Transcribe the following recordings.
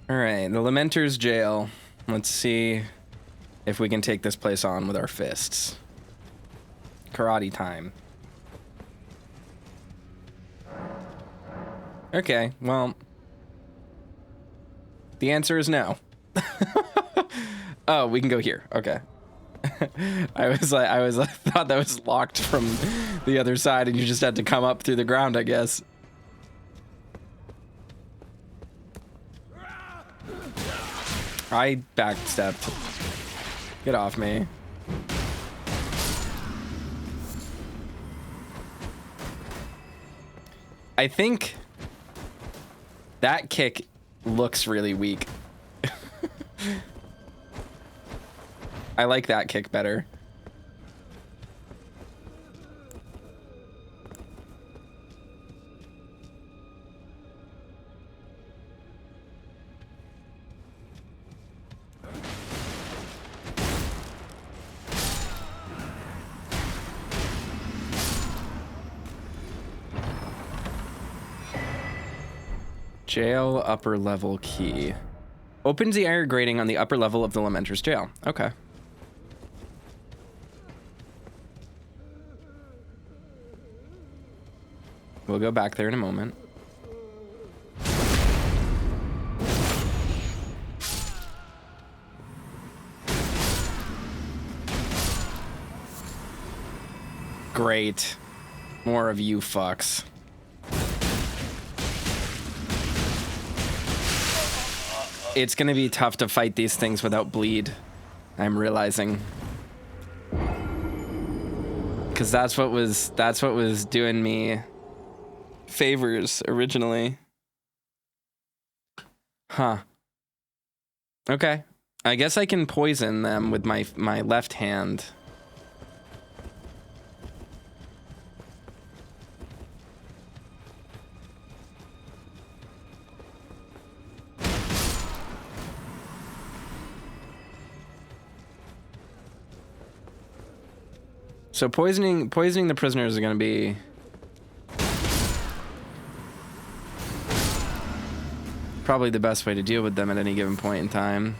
All right, the Lamenter's jail. Let's see if we can take this place on with our fists. Karate time. Okay, well, the answer is no. Oh, we can go here. Okay. I thought that was locked from the other side and you just had to come up through the ground, I guess. I backstepped. Get off me. I think that kick looks really weak. I like that kick better. Jail upper level key. Opens the iron grating on the upper level of the Lamenter's jail. Okay. We'll go back there in a moment. Great. More of you fucks. It's gonna be tough to fight these things without bleed, I'm realizing. Cause that's what was doing me favors originally. Huh. Okay. I guess I can poison them with my left hand. So poisoning the prisoners is going to be probably the best way to deal with them at any given point in time.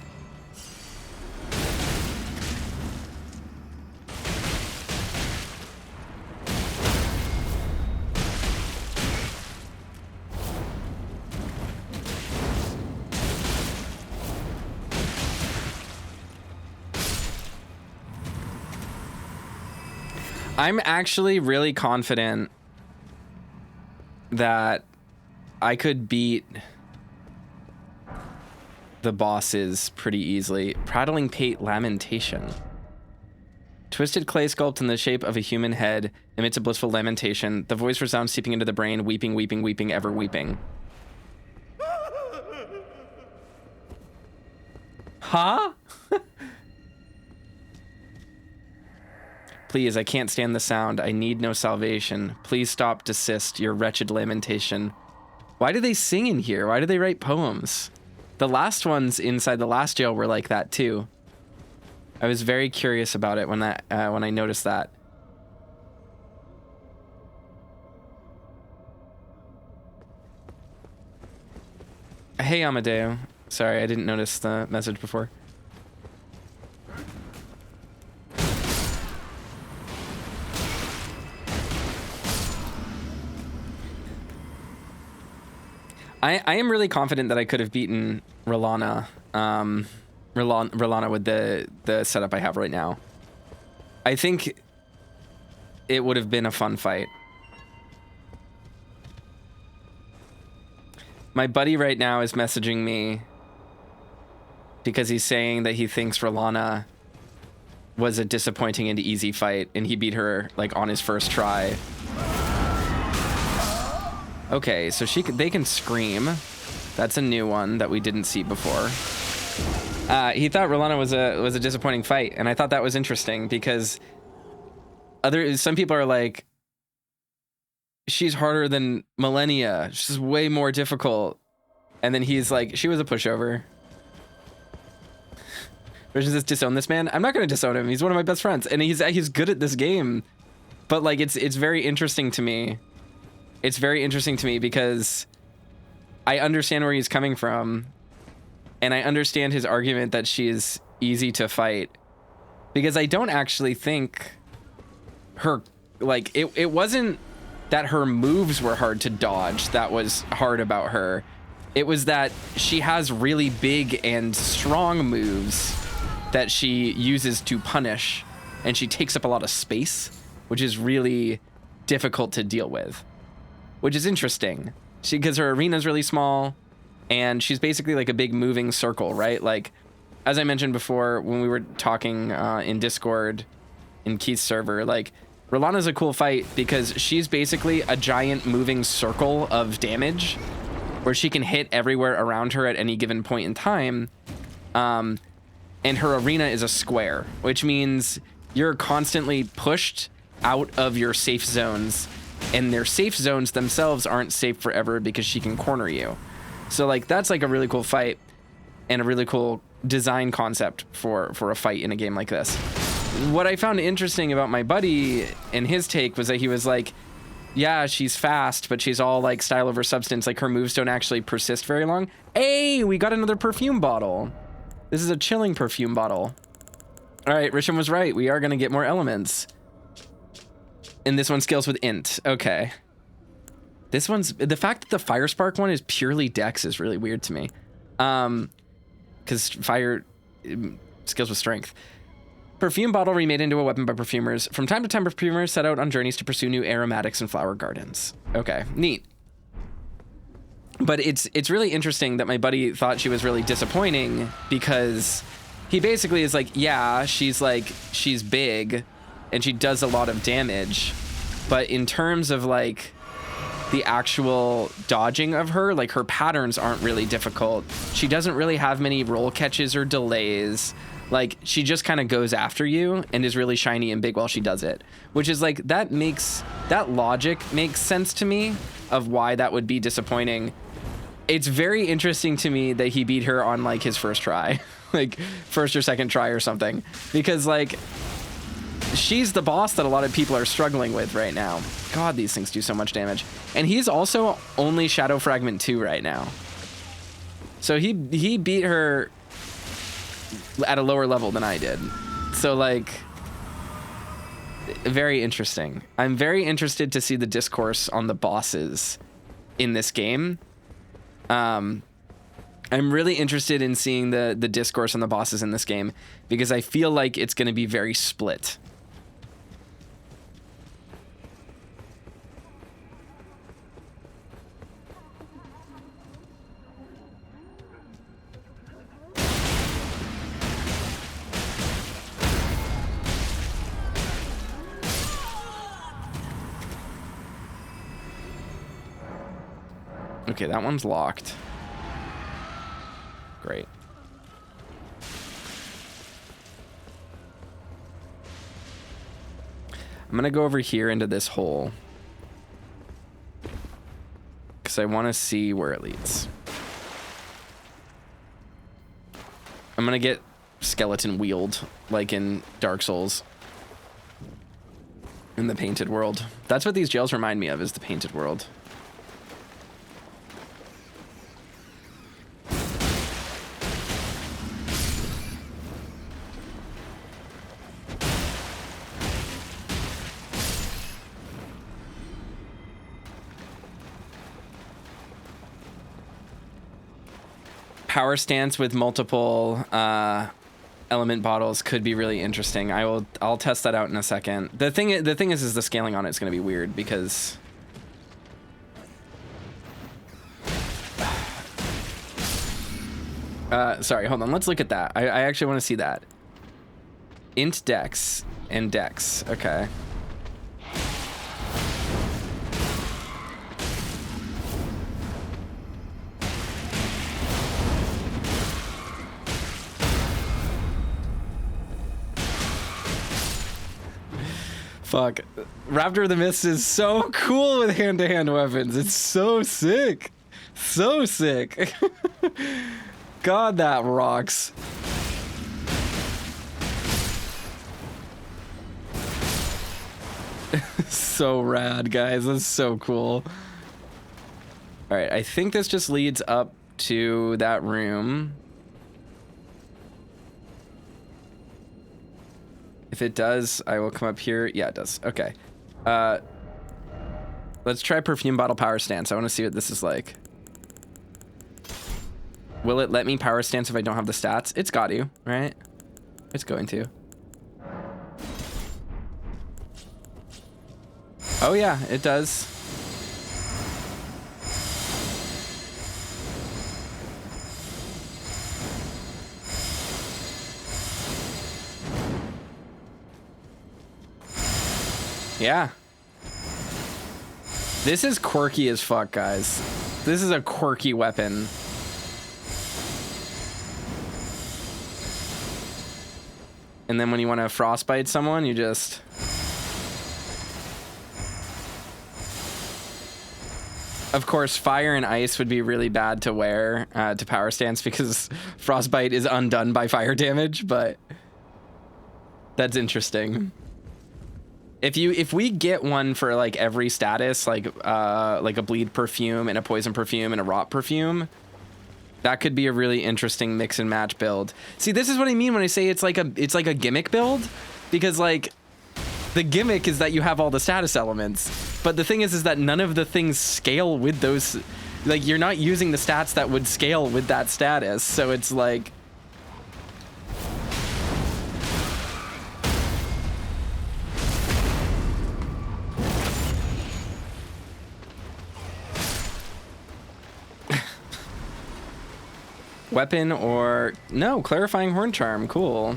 I'm actually really confident that I could beat the bosses pretty easily. Prattling Pate Lamentation. Twisted clay sculpt in the shape of a human head emits a blissful lamentation. The voice resounds seeping into the brain, weeping, weeping, weeping, ever weeping. Huh? Please, I can't stand the sound. I need no salvation. Please stop, desist, your wretched lamentation. Why do they sing in here? Why do they write poems? The last ones inside the last jail were like that too. I was very curious about it when I noticed that. Hey, Amadeo. Sorry, I didn't notice the message before. I am really confident that I could have beaten Rolana, Rolana with the setup I have right now. I think it would have been a fun fight. My buddy right now is messaging me because he's saying that he thinks Rolana was a disappointing and easy fight, and he beat her like on his first try. Okay, so they can scream. That's a new one that we didn't see before. He thought Rolana was a disappointing fight, and I thought that was interesting because some people are like, she's harder than Millennia. She's way more difficult. And then he's like, she was a pushover. Version says, disown this man. I'm not gonna disown him. He's one of my best friends, and he's good at this game. But like, it's very interesting to me. It's very interesting to me because I understand where he's coming from, And I understand his argument that she is easy to fight, because I don't actually think her, like, it wasn't that her moves were hard to dodge that was hard about her. It was that she has really big and strong moves that she uses to punish, and she takes up a lot of space, which is really difficult to deal with, which is interesting. Because her arena is really small, and she's basically like a big moving circle, right? Like, as I mentioned before when we were talking in Discord, in Keith's server, like, Rolana's a cool fight because she's basically a giant moving circle of damage where she can hit everywhere around her at any given point in time. And her arena is a square, which means you're constantly pushed out of your safe zones, and their safe zones themselves aren't safe forever because she can corner you. So like, that's like a really cool fight and a really cool design concept for a fight in a game like this. What I found interesting about my buddy and his take was that he was like, yeah, she's fast, but she's all like style over substance. Like, her moves don't actually persist very long. Hey, we got another perfume bottle. This is a chilling perfume bottle. All right, Risham was right. We are going to get more elements. And this one scales with int. Okay. This one's, the fact that the fire spark one is purely dex is really weird to me. Because fire scales with strength. Perfume bottle remade into a weapon by perfumers. From time to time, perfumers set out on journeys to pursue new aromatics and flower gardens. Okay, neat. But it's really interesting that my buddy thought she was really disappointing, because he basically is like, yeah, she's big and she does a lot of damage, but in terms of like the actual dodging of her, like, her patterns aren't really difficult. She doesn't really have many roll catches or delays. Like, she just kind of goes after you and is really shiny and big while she does it, which is like, that logic makes sense to me of why that would be disappointing. It's very interesting to me that he beat her on like his first try, like first or second try or something, because like, she's the boss that a lot of people are struggling with right now. God, these things do so much damage. And he's also only Shadow Fragment 2 right now. So he beat her at a lower level than I did. So like, very interesting. I'm very interested to see the discourse on the bosses in this game. I'm really interested in seeing the discourse on the bosses in this game, because I feel like it's going to be very split. Okay, that one's locked. Great. I'm gonna go over here into this hole, because I want to see where it leads. I'm gonna get skeleton wheeled, like in Dark Souls, in the painted world. That's what these jails remind me of, is the painted world. Power stance with multiple element bottles could be really interesting. I'll test that out in a second. The thing is the scaling on it's going to be weird, because sorry, hold on. Let's look at that. I actually want to see that. Int dex and dex. Okay. Fuck. Raptor of the Mist is so cool with hand-to-hand weapons. It's so sick. So sick. God, that rocks. So rad, guys. That's so cool. All right, I think this just leads up to that room. If it does, I will come up here. Yeah, it does. Okay. Let's try perfume bottle power stance. I want to see what this is like. Will it let me power stance if I don't have the stats? It's got to, right? It's going to. Oh yeah, it does. Yeah. This is quirky as fuck, guys. This is a quirky weapon. And then when you want to frostbite someone, you just... Of course, fire and ice would be really bad to wear to power stance because frostbite is undone by fire damage, but that's interesting. If we get one for like every status, like a bleed perfume and a poison perfume and a rot perfume, that could be a really interesting mix and match build. See, this is what I mean when I say it's like a gimmick build, because like the gimmick is that you have all the status elements, but the thing is that none of the things scale with those. Like, you're not using the stats that would scale with that status, so it's like... Weapon or... No, clarifying horn charm. Cool.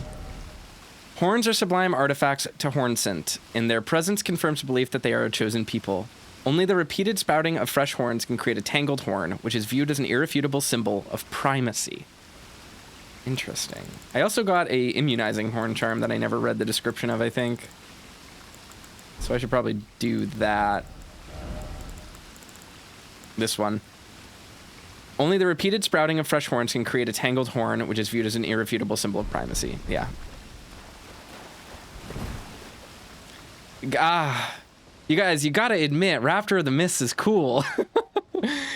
Horns are sublime artifacts to horn scent, and their presence confirms belief that they are a chosen people. Only the repeated sprouting of fresh horns can create a tangled horn, which is viewed as an irrefutable symbol of primacy. Interesting. I also got a immunizing horn charm that I never read the description of, I think. So I should probably do that. This one. Only the repeated sprouting of fresh horns can create a tangled horn, which is viewed as an irrefutable symbol of primacy. Yeah. You guys, you gotta admit, Raptor of the Mists is cool.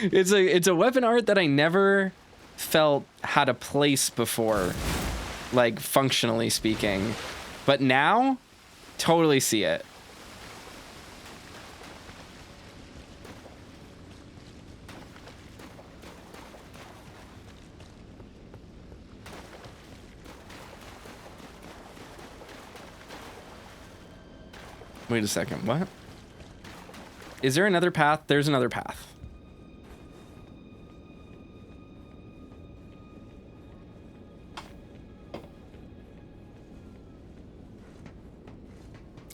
It's a weapon art that I never felt had a place before, like functionally speaking, but now totally see it. Wait a second, what? Is there another path? There's another path.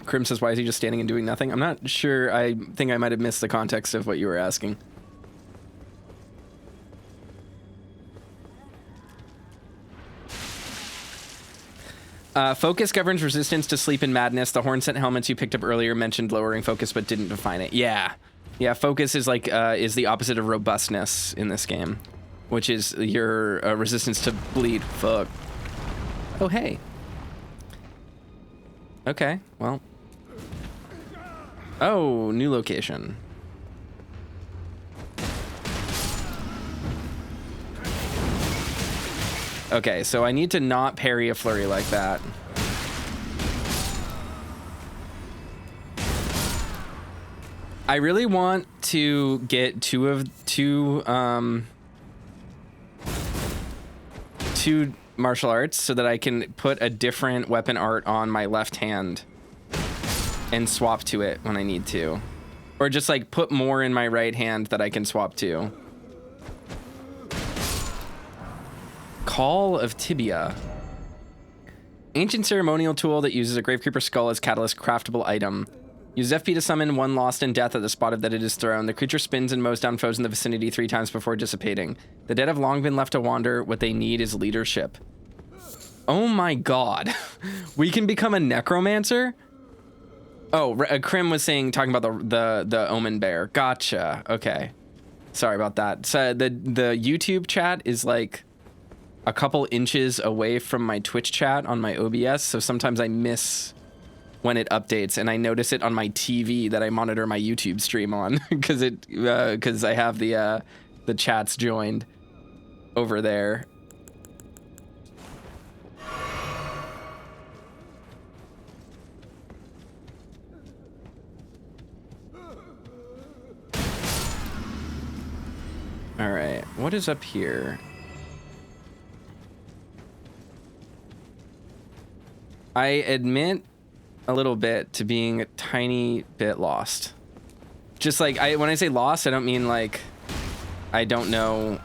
Krim says, why is he just standing and doing nothing? I'm not sure. I think I might have missed the context of what you were asking. Focus governs resistance to sleep and madness. The horn scent helmets you picked up earlier mentioned lowering focus but didn't define it. Yeah. Yeah, focus is like is the opposite of robustness in this game, which is your resistance to bleed. Fuck. Oh, hey. Okay, well. Oh, new location. Okay, so I need to not parry a flurry like that. I really want to get two martial arts so that I can put a different weapon art on my left hand and swap to it when I need to. Or just like put more in my right hand that I can swap to. Call of Tibia. Ancient ceremonial tool that uses a Gravecreeper skull as catalyst craftable item. Use FP to summon one lost in death at the spot that it is thrown. The creature spins and mows down foes in the vicinity 3 times before dissipating. The dead have long been left to wander. What they need is leadership. Oh my god. We can become a necromancer? Oh, Krim was talking about the Omen Bear. Gotcha. Okay. Sorry about that. So the YouTube chat is like a couple inches away from my Twitch chat on my OBS, so sometimes I miss when it updates, and I notice it on my TV that I monitor my YouTube stream on because I have the chats joined over there. All right, what is up here? I admit a little bit to being a tiny bit lost. Just like, when I say lost, I don't mean like I don't know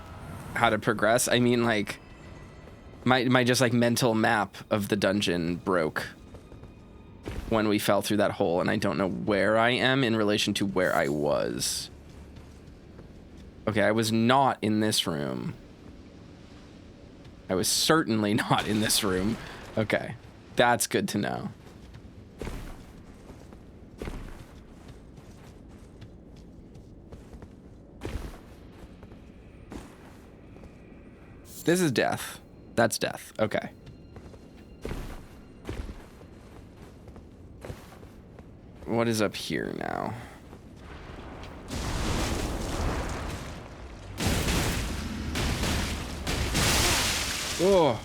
how to progress. I mean like my just like mental map of the dungeon broke when we fell through that hole, and I don't know where I am in relation to where I was. Okay, I was not in this room. I was certainly not in this room. Okay, that's good to know. This is death. That's death. Okay. What is up here now? Oh.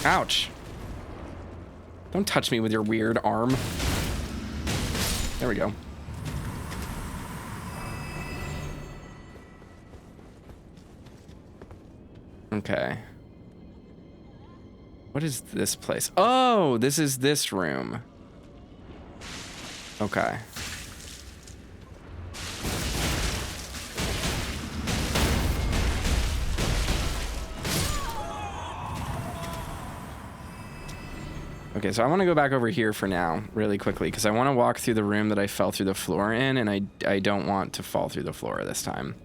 Ouch. Don't touch me with your weird arm. There we go. Okay. What is this place? Oh, this is this room. Okay. Okay, so I want to go back over here for now, really quickly, because I want to walk through the room that I fell through the floor in, and I don't want to fall through the floor this time.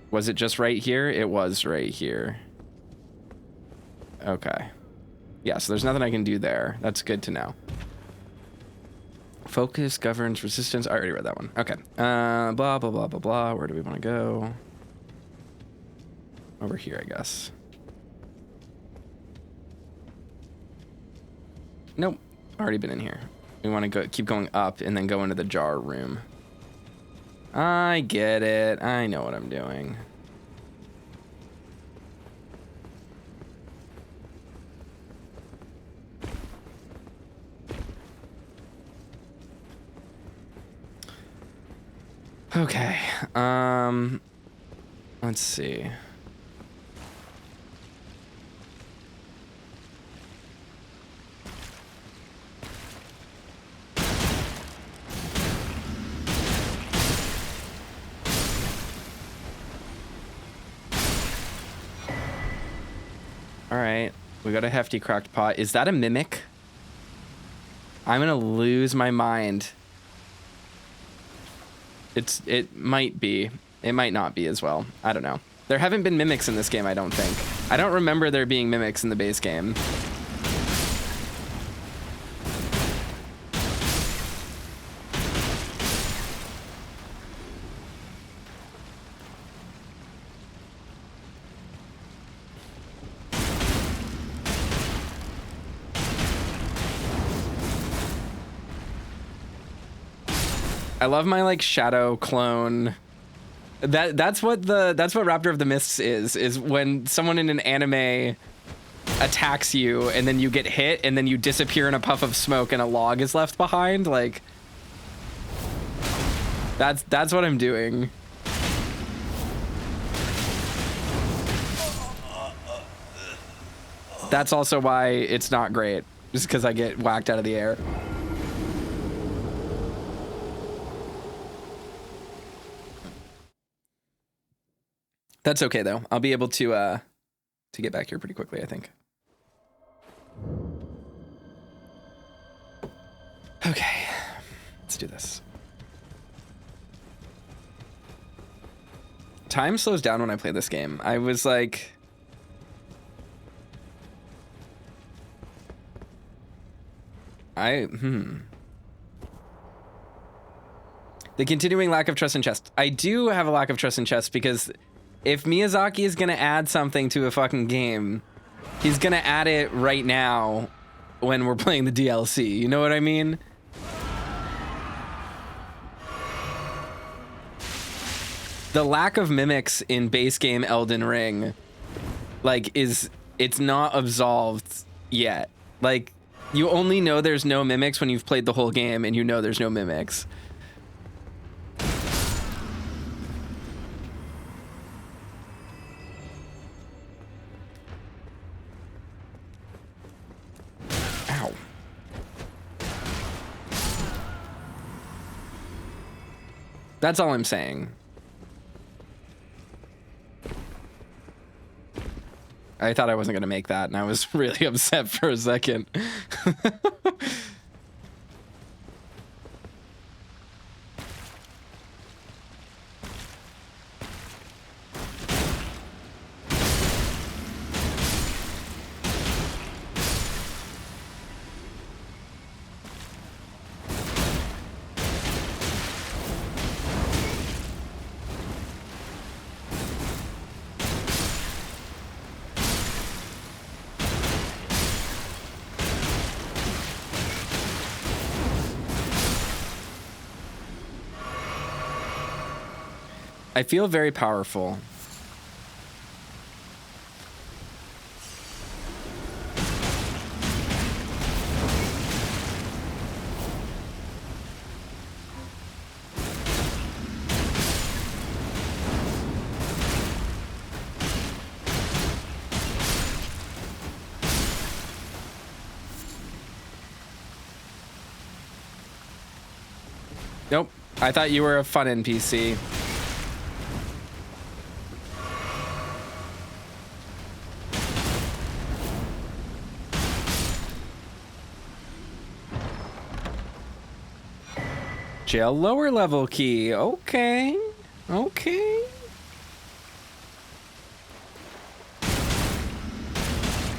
Was it just right here? It was right here. Okay. Yeah, so there's nothing I can do there. That's good to know. Focus governs resistance. I already read that one. Okay. Blah, blah, blah, blah, blah. Where do we want to go? Over here, I guess. Nope. Already been in here. We want to go keep going up and then go into the jar room. I get it. I know what I'm doing. Okay. Let's see. All right, we got a hefty cracked pot. Is that a mimic? I'm gonna lose my mind. It might be. It might not be as well. I don't know. There haven't been mimics in this game, I don't think. I don't remember there being mimics in the base game. I love my like shadow clone. That's what Raptor of the Mists is when someone in an anime attacks you and then you get hit and then you disappear in a puff of smoke and a log is left behind. Like that's what I'm doing. That's also why it's not great, just because I get whacked out of the air. That's okay though. I'll be able to get back here pretty quickly, I think. Okay, let's do this. Time slows down when I play this game. I was like, the continuing lack of trust in chess. I do have a lack of trust in chess because if Miyazaki is gonna add something to a fucking game, he's gonna add it right now when we're playing the DLC. You know what I mean? The lack of mimics in base game Elden Ring, like, it's not absolved yet. Like, You only know there's no mimics when you've played the whole game and you know there's no mimics. Ow. That's all I'm saying. I thought I wasn't gonna make that, and I was really upset for a second. I feel very powerful. Nope. I thought you were a fun NPC. Jail lower level key. Okay. Okay.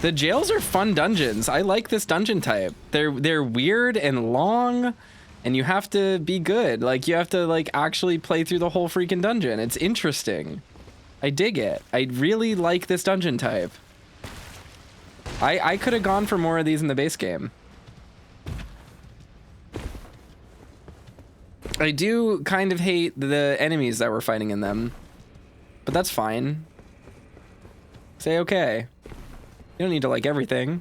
The jails are fun dungeons. I like this dungeon type. They're weird and long, and you have to be good. Like, you have to like actually play through the whole freaking dungeon. It's interesting. I dig it. I really like this dungeon type. I could have gone for more of these in the base game. I do kind of hate the enemies that we're fighting in them, but that's fine. Say okay. You don't need to like everything.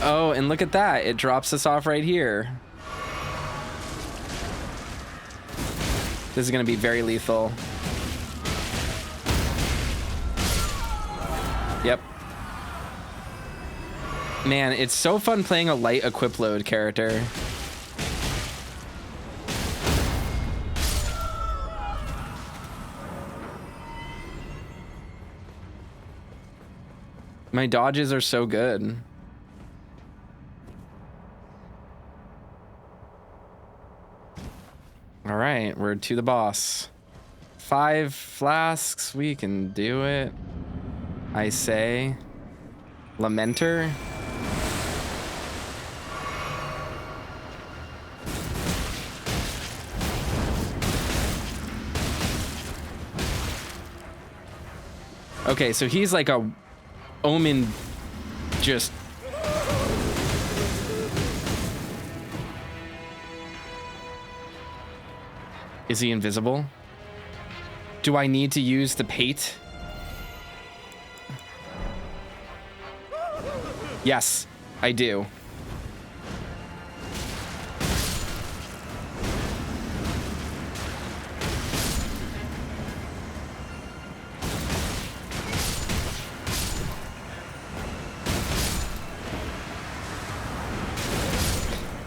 Oh, and look at that. It drops us off right here. This is going to be very lethal. Yep. Man, it's so fun playing a light equip load character. My dodges are so good. All right, we're to the boss. 5 flasks, we can do it. I say. Lamenter. Okay, so he's like a omen just... Is he invisible? Do I need to use the pate? Yes, I do.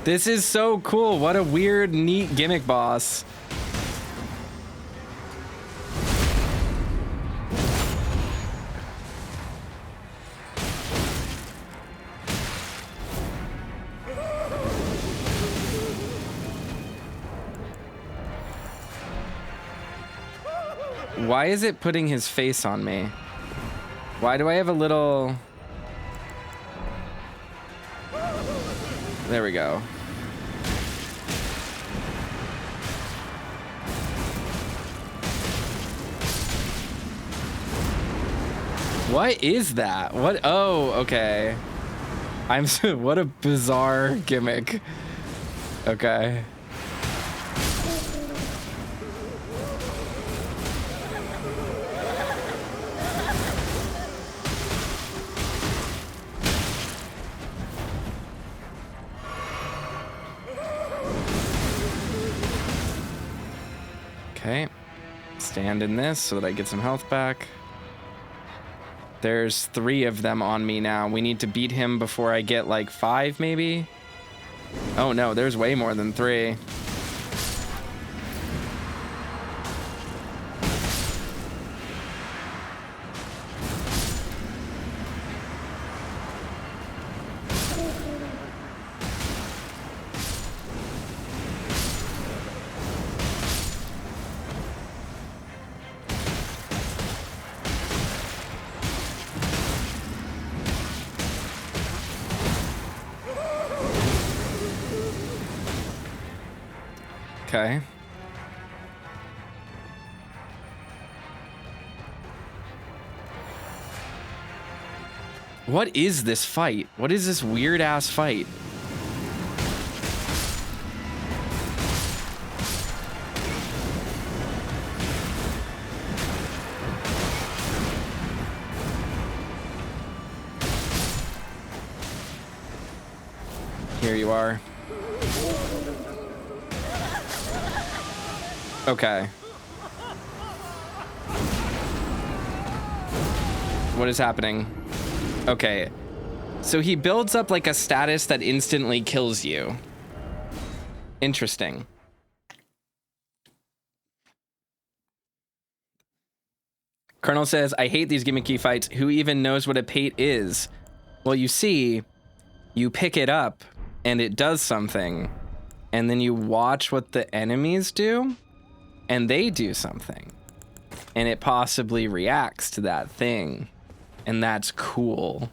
This is so cool. What a weird, neat gimmick boss. Why is it putting his face on me? Why do I have a little... There we go. What is that? What? Oh, okay. I'm so... What a bizarre gimmick. Okay. Okay. Stand in this so that I get some health back. There's 3 of them on me now. We need to beat him before I get like 5, maybe? Oh no, there's way more than 3. Okay. What is this fight? What is this weird ass fight? Here you are. Okay. What is happening? Okay. So he builds up like a status that instantly kills you. Interesting. Colonel says, I hate these gimmicky fights. Who even knows what a pate is? Well, you see, you pick it up and it does something. And then you watch what the enemies do. And they do something. And it possibly reacts to that thing. And that's cool.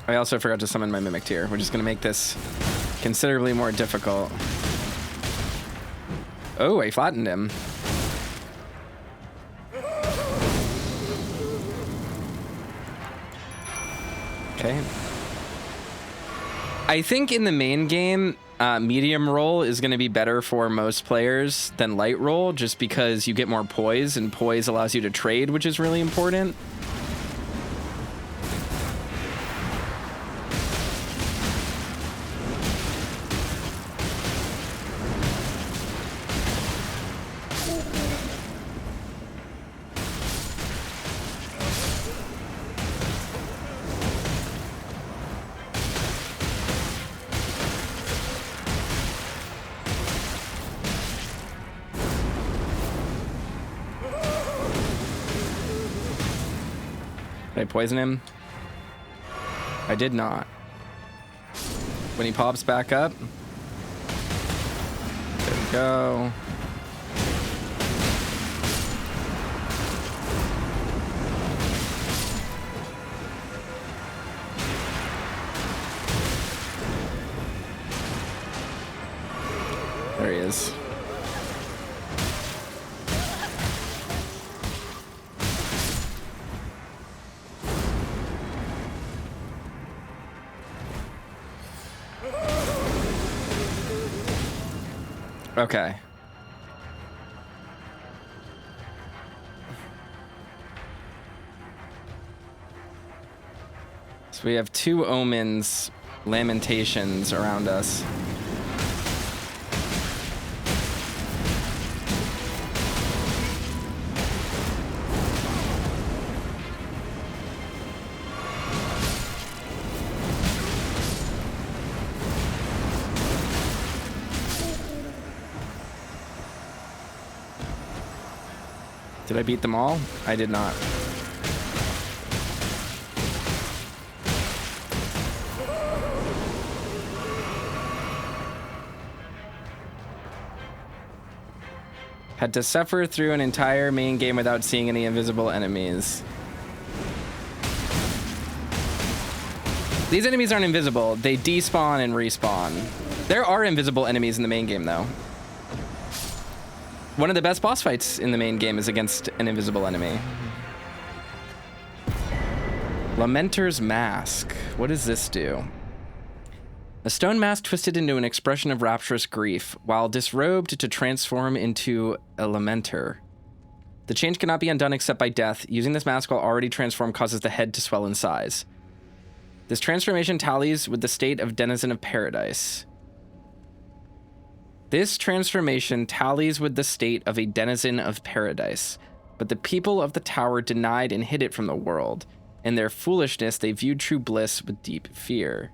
I also forgot to summon my Mimic Tier, which is going to make this considerably more difficult. Oh, I flattened him. Okay. I think in the main game, medium roll is going to be better for most players than light roll, just because you get more poise, and poise allows you to trade, which is really important. Did I poison him? I did not. When he pops back up. There we go. There he is. Okay. So we have 2 omens, lamentations around us. Did I beat them all? I did not. Had to suffer through an entire main game without seeing any invisible enemies. These enemies aren't invisible. They despawn and respawn. There are invisible enemies in the main game, though. One of the best boss fights in the main game is against an invisible enemy. Lamenter's Mask. What does this do? A stone mask twisted into an expression of rapturous grief, while disrobed to transform into a lamenter. The change cannot be undone except by death. Using this mask while already transformed causes the head to swell in size. This transformation tallies with the state of denizen of paradise. This transformation tallies with the state of a denizen of paradise. But the people of the tower denied and hid it from the world. In their foolishness, they viewed true bliss with deep fear.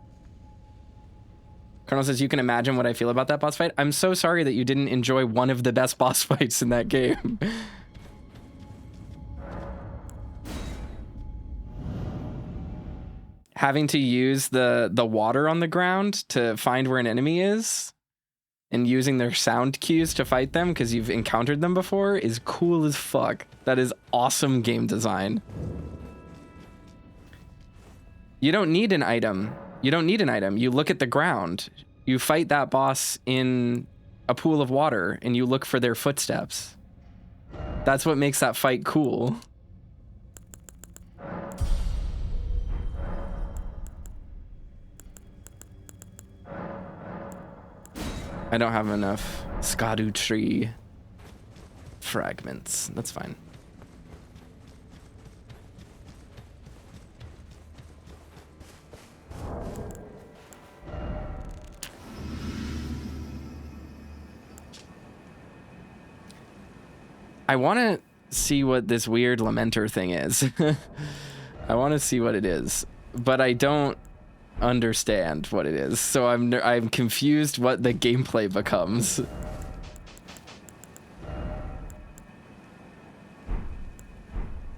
Colonel says, you can imagine what I feel about that boss fight. I'm so sorry that you didn't enjoy one of the best boss fights in that game. Having to use the water on the ground to find where an enemy is and using their sound cues to fight them because you've encountered them before is cool as fuck. That is awesome game design. You don't need an item. You don't need an item. You look at the ground. You fight that boss in a pool of water and you look for their footsteps. That's what makes that fight cool. I don't have enough Erdtree fragments. That's fine. I want to see what this weird Lamenter thing is. I want to see what it is, but I don't understand what it is, so I'm confused what the gameplay becomes.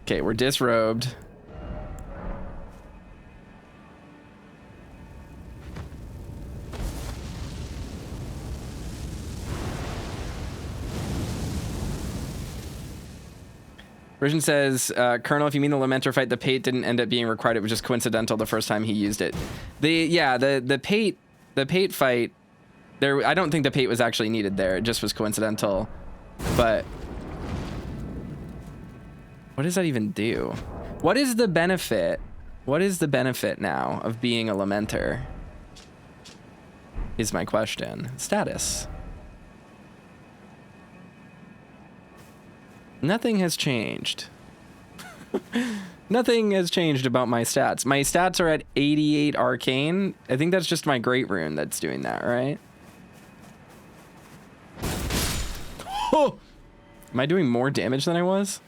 Okay, we're disrobed. Version says, Colonel, if you mean the Lamenter fight, the Pate didn't end up being required. It was just coincidental the first time he used it. The Pate fight, I don't think the Pate was actually needed there. It just was coincidental. But what does that even do? What is the benefit? What is the benefit now of being a Lamenter? Is my question. Status. Nothing has changed. Nothing has changed about my stats. My stats are at 88 arcane. I think that's just my great rune that's doing that, right? Oh! Am I doing more damage than I was?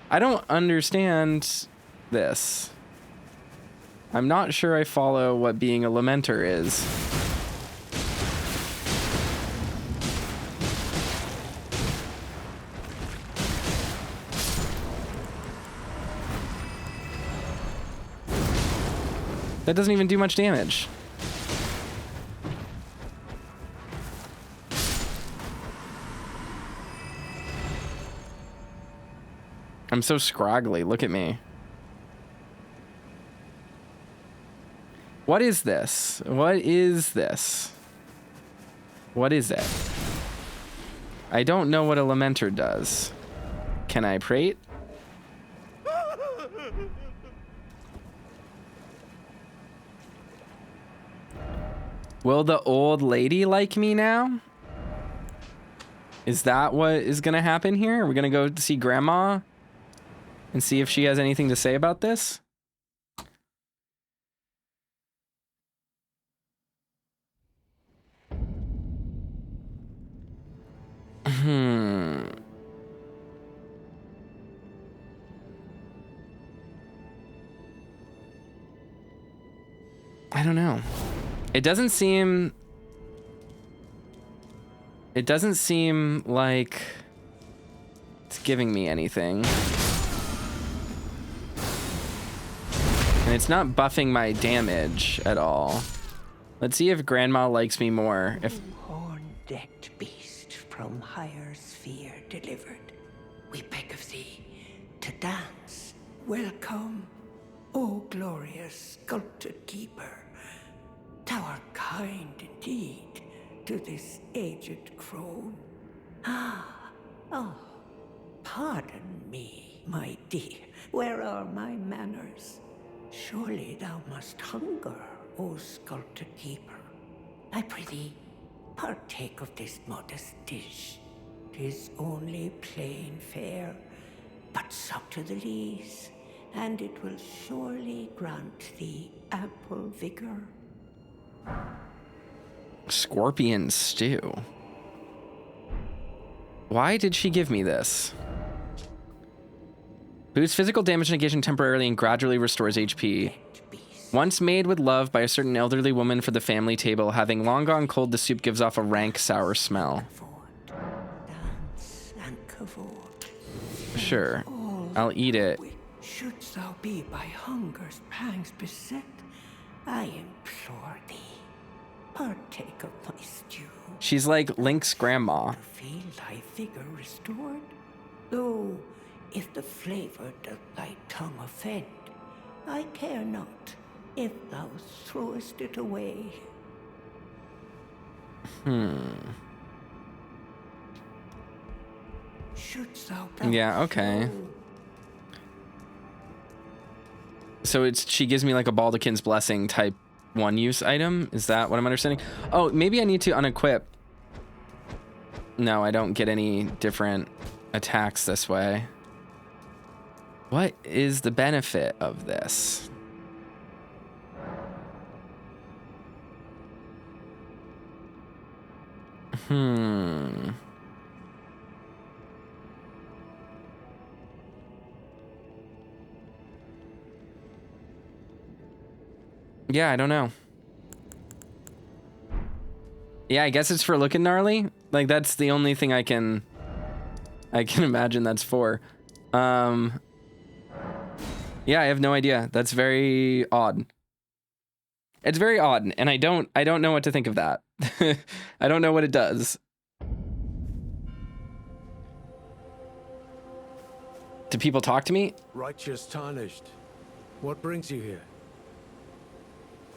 I don't understand this. I'm not sure I follow what being a Lamenter is. That doesn't even do much damage. I'm so scraggly. Look at me. What is this? What is this? What is it? I don't know what a Lamenter does. Can I prate? Will the old lady like me now? Is that what is gonna happen here? Are we gonna go see Grandma and see if she has anything to say about this? I don't know. It doesn't seem like it's giving me anything. And it's not buffing my damage at all. Let's see if Grandma likes me more. If horn-decked beast from higher sphere delivered, we beg of thee to dance. Welcome, O glorious sculpted keeper. Thou art kind indeed to this aged crone. Oh, pardon me, my dear. Where are my manners? Surely thou must hunger, O sculpted keeper. I prithee, partake of this modest dish. 'Tis only plain fare, but sup to the lees. and it will surely grant thee ample vigor. Scorpion stew. Why did she give me this? Boosts physical damage negation temporarily and gradually restores HP. Once made with love by a certain elderly woman for the family table, having long gone cold, the soup gives off a rank, sour smell. Dance and cavort. Sure, I'll eat it. Shouldst thou be by hunger's pangs beset, I implore thee, partake of my stew. She's like Link's grandma. To feel thy vigor restored, though if the flavor doth thy tongue offend, I care not if thou throwest it away. Shouldst thou Yeah, okay. so So she gives me like a Baldachin's Blessing type one use item. Is that what I'm understanding? Oh, maybe I need to unequip. No, I don't get any different attacks this way. What is the benefit of this? Yeah, I don't know. Yeah, I guess it's for looking gnarly. Like that's the only thing I can imagine that's for. Yeah, I have no idea. That's very odd. It's very odd, and I don't know what to think of that. I don't know what it does. Do people talk to me? Righteous Tarnished. What brings you here?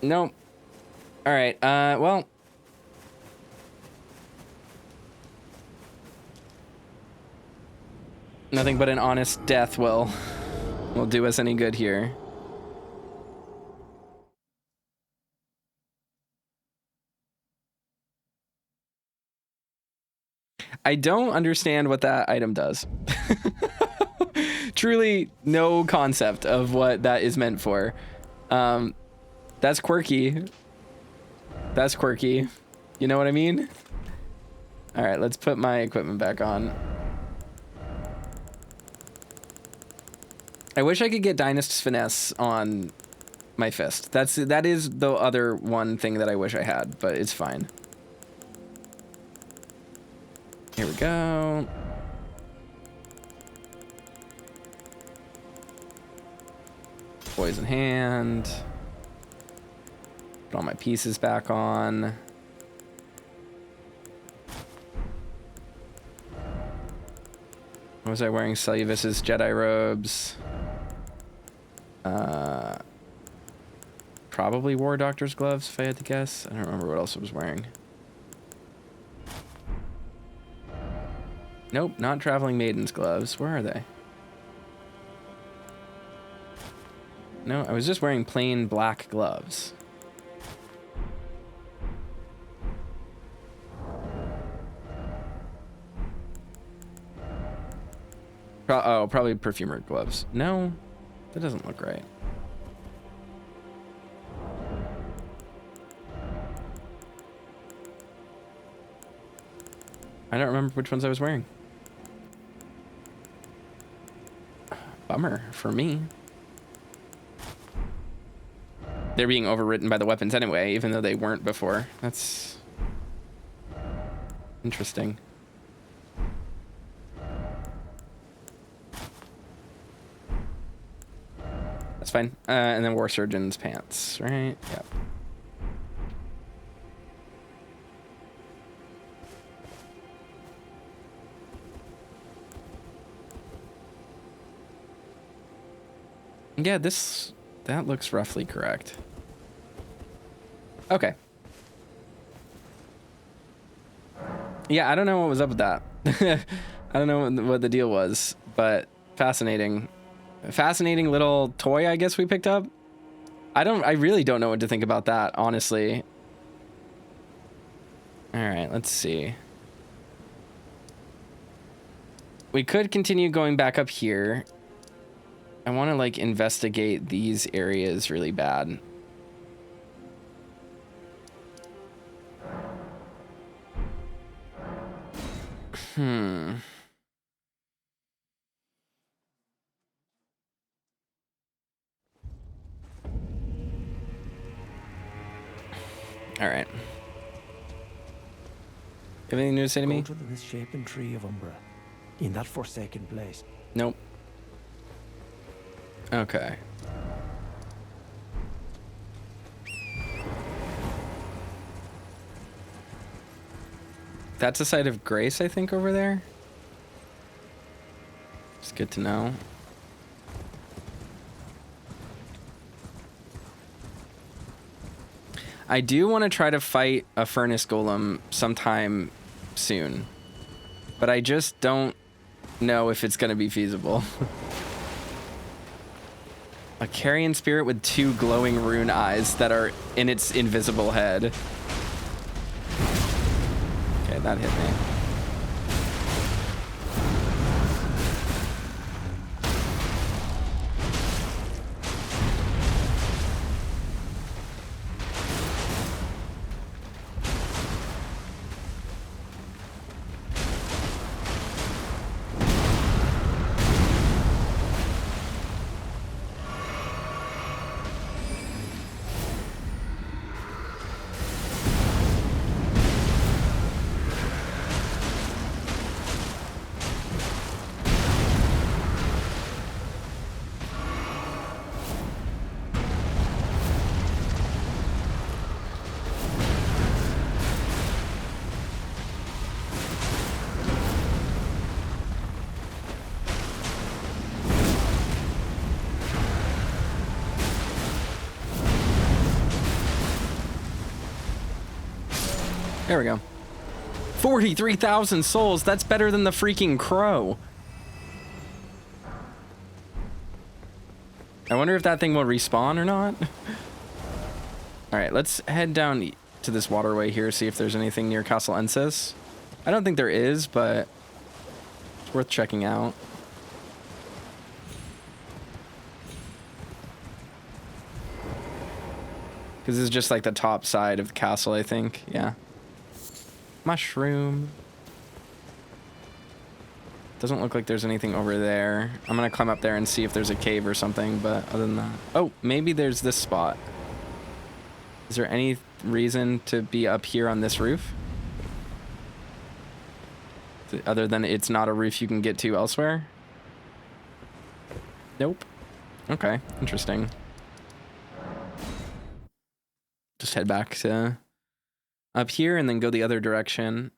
No. All right. Well. Nothing but an honest death will do us any good here. I don't understand what that item does. Truly no concept of what that is meant for. That's quirky. That's quirky. You know what I mean? All right, let's put my equipment back on. I wish I could get Dynast's Finesse on my fist. That is the other one thing that I wish I had, but it's fine. Here we go. Poison hand. Put all my pieces back on. What was I wearing? Celubus's Jedi robes. Probably War Doctor's gloves, if I had to guess. I don't remember what else I was wearing. Nope, not Traveling Maiden's gloves. Where are they? No, I was just wearing plain black gloves. Oh, probably perfumer gloves. No, that doesn't look right. I don't remember which ones I was wearing. Bummer for me. They're being overwritten by the weapons anyway, even though they weren't before. That's interesting. That's fine. And then War Surgeon's pants, right? Yep. Yeah, that looks roughly correct. Okay. Yeah, I don't know what was up with that. I don't know what the deal was, but fascinating. Fascinating little toy, I guess we picked up. I really don't know what to think about that, honestly. All right, let's see. We could continue going back up here. I want to like investigate these areas really bad. All right. Have anything new to say to me? Go to the misshapen tree of Umbra, in that forsaken place. Nope. Okay. That's a site of grace, I think, over there. It's good to know. I do want to try to fight a furnace golem sometime soon, but I just don't know if it's going to be feasible. A carrion spirit with 2 glowing rune eyes that are in its invisible head. Okay, that hit me. There we go. 43,000 souls. That's better than the freaking crow. I wonder if that thing will respawn or not. All right, let's head down to this waterway here, see if there's anything near Castle Ensis. I don't think there is, but it's worth checking out. Because this is just like the top side of the castle, I think. Yeah. Mushroom. Doesn't look like there's anything over there. I'm gonna climb up there and see if there's a cave or something, but other than that... Oh, maybe there's this spot. Is there any reason to be up here on this roof? Other than it's not a roof you can get to elsewhere? Nope. Okay, interesting. Just head back to up here and then go the other direction.